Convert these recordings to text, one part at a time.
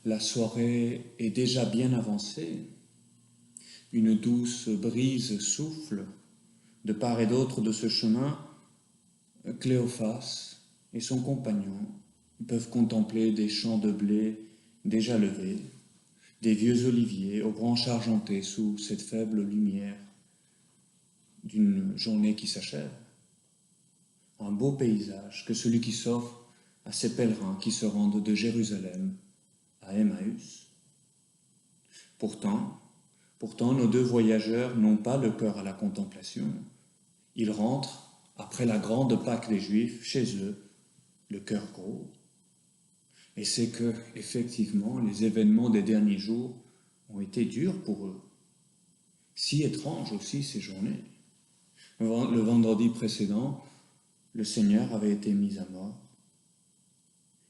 La soirée est déjà bien avancée. Une douce brise souffle de part et d'autre de ce chemin. Cléophas et son compagnon peuvent contempler des champs de blé déjà levés, des vieux oliviers aux branches argentées sous cette faible lumière d'une journée qui s'achève. Un beau paysage que celui qui s'offre à ces pèlerins qui se rendent de Jérusalem à Emmaüs. Pourtant, nos deux voyageurs n'ont pas le cœur à la contemplation. Ils rentrent, après la grande Pâque des Juifs, chez eux, le cœur gros. Et c'est que, effectivement, les événements des derniers jours ont été durs pour eux. Si étranges aussi ces journées. Le vendredi précédent, le Seigneur avait été mis à mort.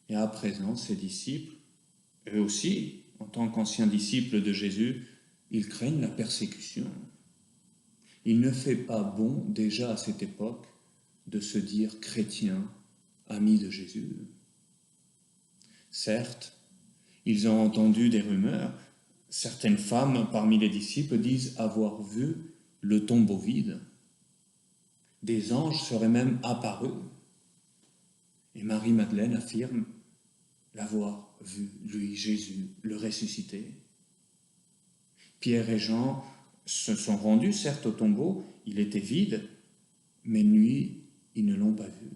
Et à présent, ses disciples, eux aussi, en tant qu'anciens disciples de Jésus, ils craignent la persécution. Il ne fait pas bon, déjà à cette époque, de se dire chrétien, ami de Jésus. Certes, ils ont entendu des rumeurs. Certaines femmes parmi les disciples disent avoir vu le tombeau vide. Des anges seraient même apparus. Et Marie-Madeleine affirme l'avoir vu, lui, Jésus, le ressuscité. Pierre et Jean se sont rendus, certes, au tombeau, il était vide, mais nuit, ils ne l'ont pas vu.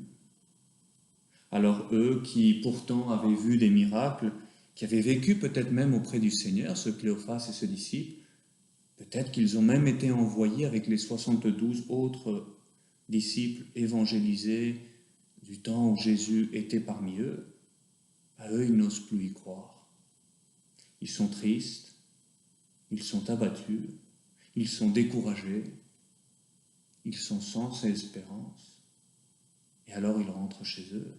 Alors eux, qui pourtant avaient vu des miracles, qui avaient vécu peut-être même auprès du Seigneur, ce Cléophas et ce disciple, peut-être qu'ils ont même été envoyés avec les 72 autres disciples évangélisés du temps où Jésus était parmi eux. À eux, ils n'osent plus y croire. Ils sont tristes, ils sont abattus, ils sont découragés, ils sont sans espérance. Et alors ils rentrent chez eux.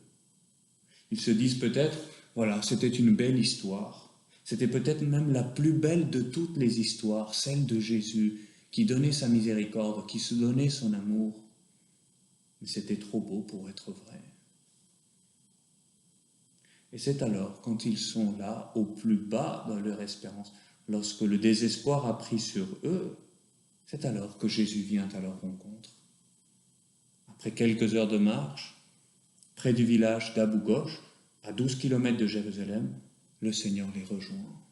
Ils se disent peut-être, voilà, c'était une belle histoire. C'était peut-être même la plus belle de toutes les histoires, celle de Jésus, qui donnait sa miséricorde, qui se donnait son amour. Mais c'était trop beau pour être vrai. Et c'est alors, quand ils sont là, au plus bas dans leur espérance, lorsque le désespoir a pris sur eux, c'est alors que Jésus vient à leur rencontre. Après quelques heures de marche, près du village d'Abou Ghosh, à 12 kilomètres de Jérusalem, le Seigneur les rejoint.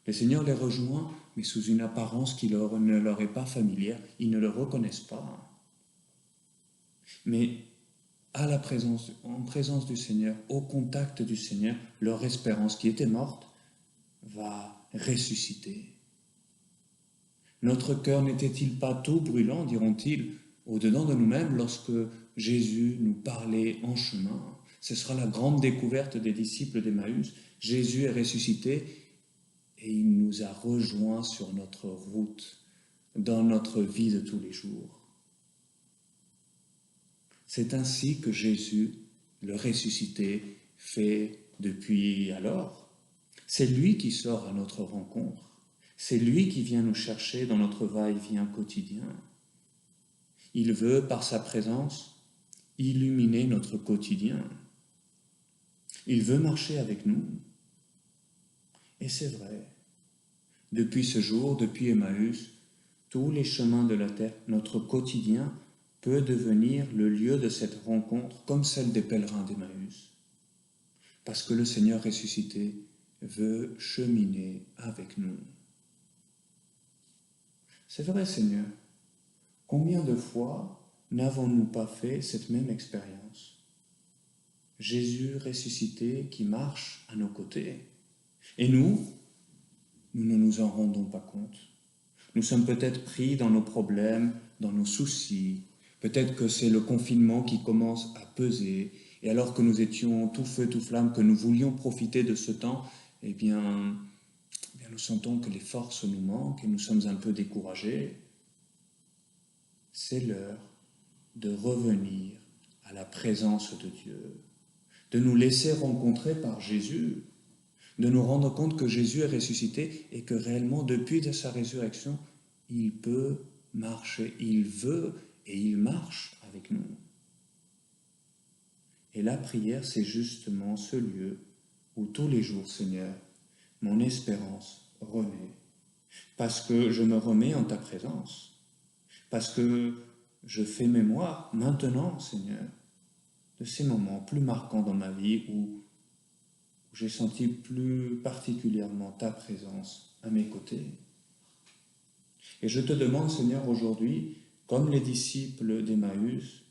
Le Seigneur les rejoint, mais sous une apparence qui ne leur est pas familière. Ils ne le reconnaissent pas. Mais en présence du Seigneur, au contact du Seigneur, leur espérance qui était morte va ressusciter. Notre cœur n'était-il pas tout brûlant, diront-ils, au-dedans de nous-mêmes lorsque Jésus nous parlait en chemin? Ce sera la grande découverte des disciples d'Emmaüs. Jésus est ressuscité et il nous a rejoints sur notre route, dans notre vie de tous les jours. C'est ainsi que Jésus, le ressuscité, fait depuis alors. C'est lui qui sort à notre rencontre. C'est lui qui vient nous chercher dans notre va-et-vient quotidien. Il veut, par sa présence, illuminer notre quotidien. Il veut marcher avec nous. Et c'est vrai. Depuis ce jour, depuis Emmaüs, tous les chemins de la terre, notre quotidien peut devenir le lieu de cette rencontre comme celle des pèlerins d'Emmaüs. Parce que le Seigneur ressuscité veut cheminer avec nous. C'est vrai, Seigneur. Combien de fois n'avons-nous pas fait cette même expérience? Jésus ressuscité qui marche à nos côtés. Et nous ne nous en rendons pas compte. Nous sommes peut-être pris dans nos problèmes, dans nos soucis. Peut-être que c'est le confinement qui commence à peser. Et alors que nous étions tout feu, tout flamme, que nous voulions profiter de ce temps, eh bien nous sentons que les forces nous manquent et nous sommes un peu découragés. C'est l'heure de revenir à la présence de Dieu, de nous laisser rencontrer par Jésus, de nous rendre compte que Jésus est ressuscité et que réellement, depuis sa résurrection, il peut marcher, il veut et il marche avec nous. Et la prière, c'est justement ce lieu où tous les jours, Seigneur, mon espérance renaît, parce que je me remets en ta présence, parce que je fais mémoire maintenant, Seigneur, de ces moments plus marquants dans ma vie où j'ai senti plus particulièrement ta présence à mes côtés. Et je te demande, Seigneur, aujourd'hui, comme les disciples d'Emmaüs,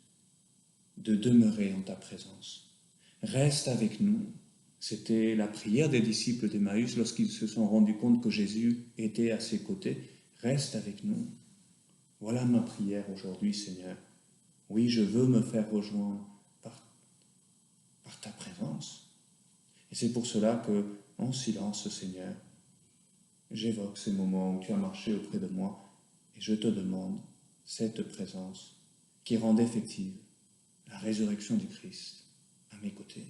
de demeurer en ta présence. Reste avec nous. C'était la prière des disciples d'Emmaüs lorsqu'ils se sont rendus compte que Jésus était à ses côtés. Reste avec nous. Voilà ma prière aujourd'hui, Seigneur. Oui, je veux me faire rejoindre par ta présence. Et c'est pour cela que, en silence, Seigneur, j'évoque ces moments où tu as marché auprès de moi et je te demande cette présence qui rende effective la résurrection du Christ à mes côtés.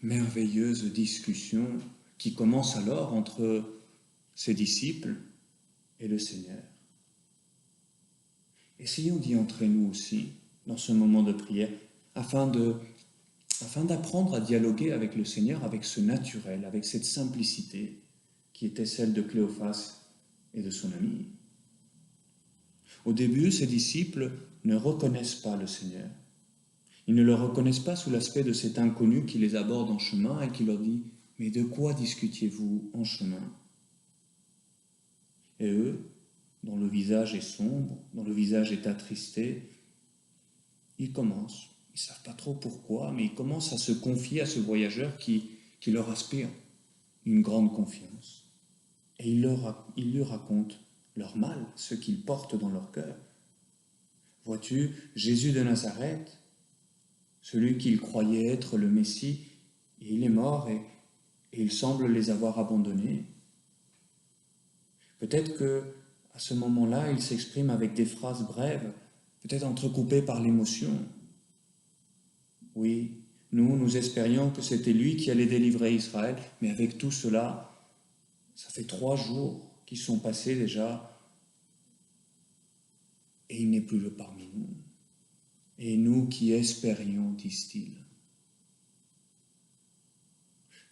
Merveilleuse discussion qui commence alors entre ses disciples et le Seigneur. Essayons d'y entrer nous aussi dans ce moment de prière afin d'apprendre à dialoguer avec le Seigneur avec ce naturel, avec cette simplicité qui était celle de Cléophas et de son ami. Au début, ses disciples ne reconnaissent pas le Seigneur. Ils ne le reconnaissent pas sous l'aspect de cet inconnu qui les aborde en chemin et qui leur dit « Mais de quoi discutiez-vous en chemin ?» Et eux, dont le visage est sombre, dont le visage est attristé, ils commencent, ils ne savent pas trop pourquoi, mais ils commencent à se confier à ce voyageur qui leur inspire une grande confiance. Et ils lui racontent leur mal, ce qu'ils portent dans leur cœur. Vois-tu, Jésus de Nazareth, celui qu'ils croyaient être le Messie, il est mort et il semble les avoir abandonnés. Peut-être qu'à ce moment-là, il s'exprime avec des phrases brèves, peut-être entrecoupées par l'émotion. Oui, nous espérions que c'était lui qui allait délivrer Israël, mais avec tout cela, ça fait 3 jours qui sont passés déjà, et il n'est plus là parmi nous. Et nous qui espérions, disent-ils.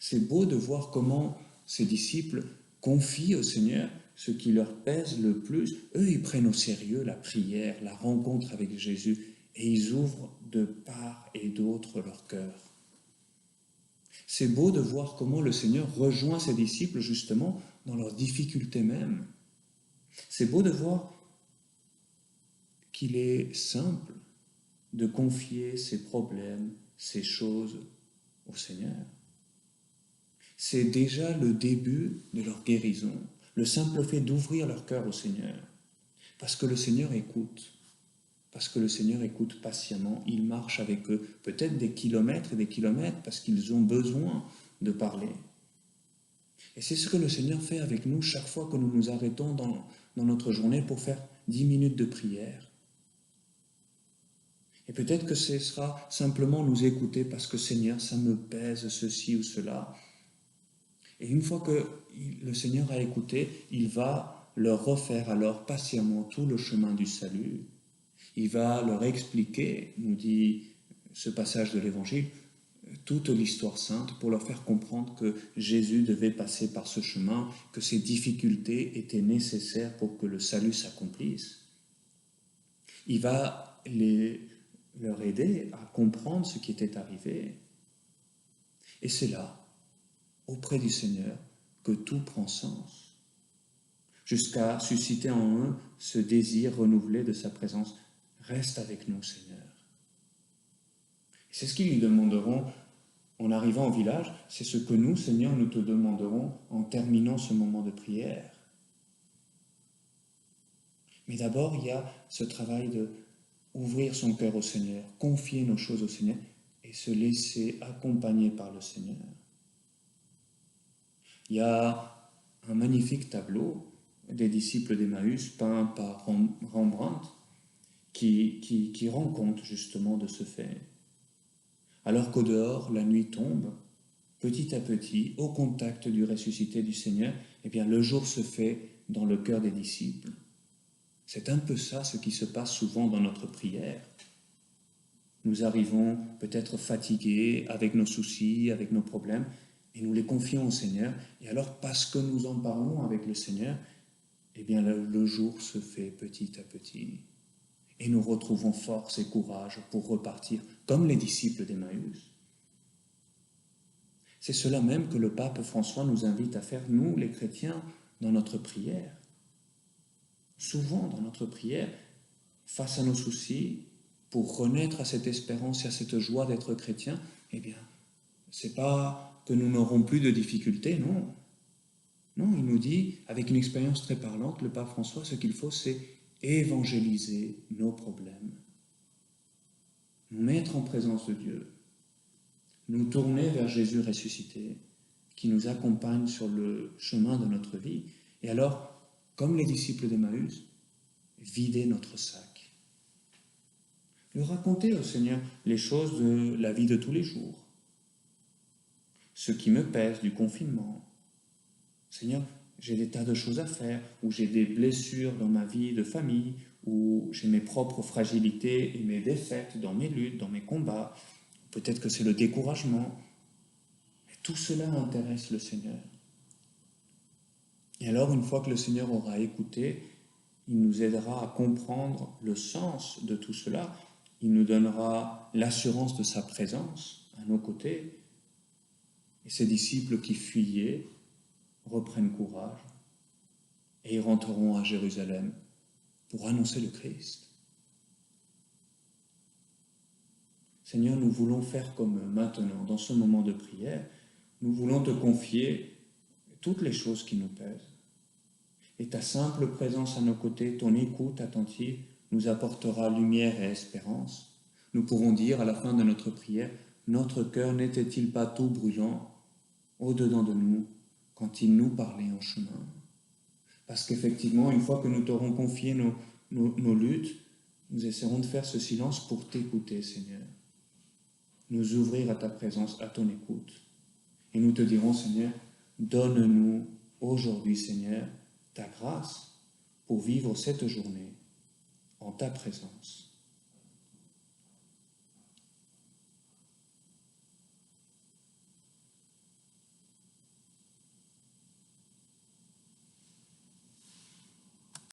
C'est beau de voir comment ces disciples confient au Seigneur ce qui leur pèse le plus. Eux, ils prennent au sérieux la prière, la rencontre avec Jésus, et ils ouvrent de part et d'autre leur cœur. C'est beau de voir comment le Seigneur rejoint ses disciples justement dans leurs difficultés même. C'est beau de voir qu'il est simple de confier ses problèmes, ses choses au Seigneur. C'est déjà le début de leur guérison, le simple fait d'ouvrir leur cœur au Seigneur. Parce que le Seigneur écoute, parce que le Seigneur écoute patiemment, il marche avec eux, peut-être des kilomètres et des kilomètres, parce qu'ils ont besoin de parler. Et c'est ce que le Seigneur fait avec nous chaque fois que nous nous arrêtons dans notre journée pour faire 10 minutes de prière. Et peut-être que ce sera simplement nous écouter parce que Seigneur, ça me pèse ceci ou cela. Et une fois que le Seigneur a écouté, il va leur refaire alors patiemment tout le chemin du salut. Il va leur expliquer, nous dit ce passage de l'Évangile, toute l'histoire sainte pour leur faire comprendre que Jésus devait passer par ce chemin, que ces difficultés étaient nécessaires pour que le salut s'accomplisse. Il va leur aider à comprendre ce qui était arrivé. Et c'est là, auprès du Seigneur, que tout prend sens, jusqu'à susciter en eux ce désir renouvelé de sa présence. Reste avec nous, Seigneur. C'est ce qu'ils lui demanderont en arrivant au village, c'est ce que nous, Seigneur, nous te demanderons en terminant ce moment de prière. Mais d'abord, il y a ce travail de ouvrir son cœur au Seigneur, confier nos choses au Seigneur et se laisser accompagner par le Seigneur. Il y a un magnifique tableau des disciples d'Emmaüs peint par Rembrandt qui rend compte justement de ce fait. Alors qu'au dehors, la nuit tombe, petit à petit, au contact du ressuscité du Seigneur, eh bien le jour se fait dans le cœur des disciples. C'est un peu ça ce qui se passe souvent dans notre prière. Nous arrivons peut-être fatigués avec nos soucis, avec nos problèmes, et nous les confions au Seigneur. Et alors, parce que nous en parlons avec le Seigneur, eh bien le jour se fait petit à petit. Et nous retrouvons force et courage pour repartir, comme les disciples d'Emmaüs. C'est cela même que le pape François nous invite à faire, nous les chrétiens, dans notre prière. Souvent dans notre prière, face à nos soucis, pour renaître à cette espérance et à cette joie d'être chrétien, eh bien, c'est pas que nous n'aurons plus de difficultés, non. Non, il nous dit, avec une expérience très parlante, le pape François, ce qu'il faut, c'est évangéliser nos problèmes, nous mettre en présence de Dieu, nous tourner vers Jésus ressuscité, qui nous accompagne sur le chemin de notre vie, et alors, comme les disciples d'Emmaüs, vider notre sac. Lui raconter au Seigneur les choses de la vie de tous les jours, ce qui me pèse du confinement. Seigneur, j'ai des tas de choses à faire, ou j'ai des blessures dans ma vie de famille, ou j'ai mes propres fragilités et mes défaites dans mes luttes, dans mes combats. Peut-être que c'est le découragement. Et tout cela intéresse le Seigneur. Et alors, une fois que le Seigneur aura écouté, il nous aidera à comprendre le sens de tout cela. Il nous donnera l'assurance de sa présence à nos côtés. Et ces disciples qui fuyaient reprennent courage et ils rentreront à Jérusalem pour annoncer le Christ. Seigneur, nous voulons faire comme maintenant, dans ce moment de prière, nous voulons te confier toutes les choses qui nous pèsent. Et ta simple présence à nos côtés, ton écoute attentive, nous apportera lumière et espérance. Nous pourrons dire à la fin de notre prière, notre cœur n'était-il pas tout brûlant au-dedans de nous quand il nous parlait en chemin? Parce qu'effectivement, une fois que nous t'aurons confié nos luttes, nous essaierons de faire ce silence pour t'écouter, Seigneur. Nous ouvrir à ta présence, à ton écoute. Et nous te dirons, Seigneur, donne-nous aujourd'hui, Seigneur, ta grâce pour vivre cette journée en ta présence.